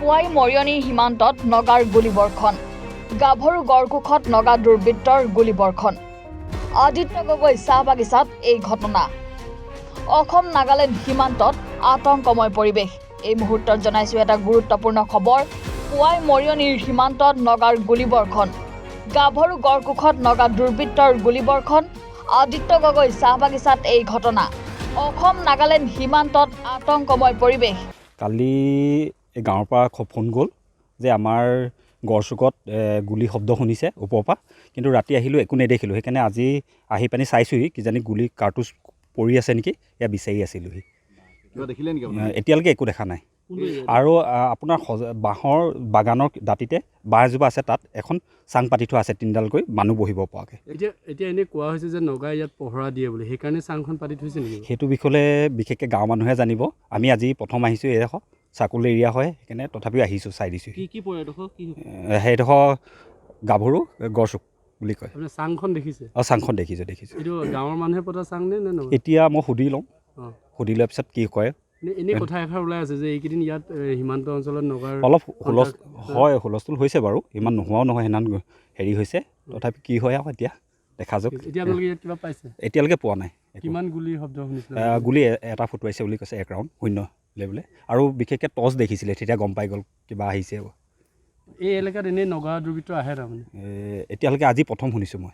পুৱাই মৰিয়নি সীমান্তত নগাৰ গুলীবৰ্ষণ গাভৰু গড়কোখত নগা দুৰ্বৃত্তৰ গুলীবৰ্ষণ আদিত্য গগৈ চাহ বাগিচাত এই ঘটনা অসম নাগালেণ্ড সীমান্তত আতংকময় পৰিৱেশ এই মুহূৰ্তত জনাইছো এটা গুৰুত্বপূৰ্ণ খবৰ পুৱাই মৰিয়নিৰ সীমান্তত নগাৰ গুলীবৰ্ষণ গাভৰু গড়কোখত নগা দুৰ্বৃত্তৰ গুলীবৰ্ষণ আদিত্য গগৈ চাহ বাগিচাত এই ঘটনা অসম নাগালেণ্ড সীমান্তত আতংকময় পৰিৱেশ কালি এই গাঁৱৰ পৰা ফোন গ'ল যে আমাৰ গড়চুকত গুলি শব্দ শুনিছে ওপৰৰ পৰা কিন্তু ৰাতি আহিলোঁ একো নেদেখিলোঁ সেইকাৰণে আজি আহি পানি চাইছোঁহি কিজানি গুলি কাৰ্টুজ পৰি আছে নেকি এয়া বিচাৰি আছিলোঁহি এতিয়ালৈকে একো দেখা নাই আৰু আপোনাৰ বাঁহৰ বাগানৰ দাঁতিতে বাঁহ এজোপা আছে তাত এখন চাং পাতি থোৱা আছে তিনিডালকৈ মানুহ বহিব পৰাকৈ এতিয়া এনেই কোৱা হৈছে যে নগাই ইয়াত পহৰা দিয়ে বুলি সেইকাৰণে চাংখন পাতি থৈছে নেকি সেইটো বিষয়ে বিশেষকৈ গাঁৱৰ মানুহে জানিব আমি আজি প্ৰথম আহিছোঁ এইডোখৰ চাকুল এৰিয়া হয় সেইকাৰণে তথাপিও আহিছোঁ চাই দিছোঁ কি পৰে এডোখৰ কি সেইডোখৰ গাভৰু গড়চুক বুলি কয় আপুনি চাংখন দেখিছে চাংখন দেখিছোঁ এইটো গাঁৱৰ মানুহে পতা চাং নে নহয় এতিয়া মই সুধি লওঁ সুধি লোৱাৰ পিছত কি কয় এনেই কথা এষাৰ ওলাই আছে যে এইকেইদিন ইয়াত সীমান্ত অঞ্চলত নগাৰ অলপ হুলস্থুল হৈছে বাৰু ইমান নোহোৱাও নহয় সেইদিনাখন হেৰি হৈছে তথাপি কি হয় আৰু এতিয়া দেখা যাওক এতিয়া আপোনালোকে ইয়াত কিবা পাইছে এতিয়ালৈকে পোৱা নাই কিমান গুলিৰ শব্দ শুনিছিলে গুলি এটা ফুটুৱাইছে বুলি কৈছে 1 ৰাউণ্ড শূন্য বোলে আৰু বিশেষকৈ টৰ্চ দেখিছিলে তেতিয়া গম পাই গ'ল কিবা আহিছে এই এলেকাত এনেই নগা দুৰ্বৃত্ত আহে তাৰমানে এতিয়ালৈকে আজি প্ৰথম শুনিছোঁ মই